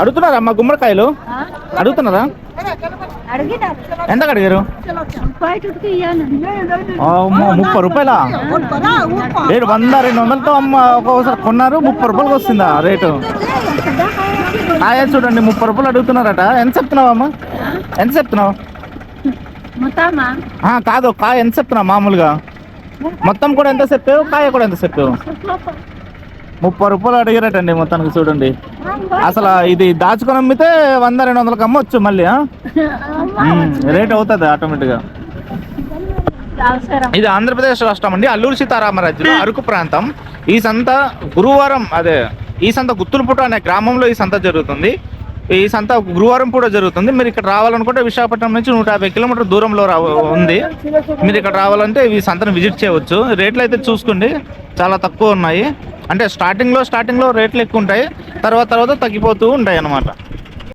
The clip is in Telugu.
అడుగుతున్నారా అమ్మ గుమ్మడికాయలు? అడుగుతున్నారా? ఎంత అడిగారు? 30 రూపాయలా? రేటు 100-200తో అమ్మ ఒక్కొక్కసారి కొన్నారు, 30 రూపాయలకి వస్తుందా రేటు? కాయ చూడండి 30 రూపాయలు అడుగుతున్నారట. ఎంత చెప్తున్నావు అమ్మ? ఎంత చెప్తున్నావు? కాదు, కాయ ఎంత చెప్తున్నావు మామూలుగా? మొత్తం కూడా ఎంత చెప్పావు? కాయ కూడా ఎంత చెప్పావు? 30 రూపాయలు అడిగారటండి మొత్తానికి. చూడండి అసలు ఇది దాచుకొని అమ్మితే 100-200కి అమ్మవచ్చు మళ్ళీ. రేట్ అవుతుంది ఆటోమేటిక్గా. ఇది ఆంధ్రప్రదేశ్ రాష్ట్రం అండి, అల్లూరు సీతారామరాజులో అరకు ప్రాంతం. ఈ సంత గురువారం, ఈ సంత గుత్తులపుట అనే గ్రామంలో ఈ సంత జరుగుతుంది. ఈ సంత గురువారం కూడా జరుగుతుంది. మీరు ఇక్కడ రావాలనుకుంటే విశాఖపట్నం నుంచి 150 కిలోమీటర్ దూరంలో ఉంది. మీరు ఇక్కడ రావాలంటే ఈ సంతను విజిట్ చేయవచ్చు. రేట్లు అయితే చూసుకోండి చాలా తక్కువ ఉన్నాయి. అంటే స్టార్టింగ్లో రేట్లు ఎక్కువ ఉంటాయి, తర్వాత తగ్గిపోతూ ఉంటాయి అన్నమాట.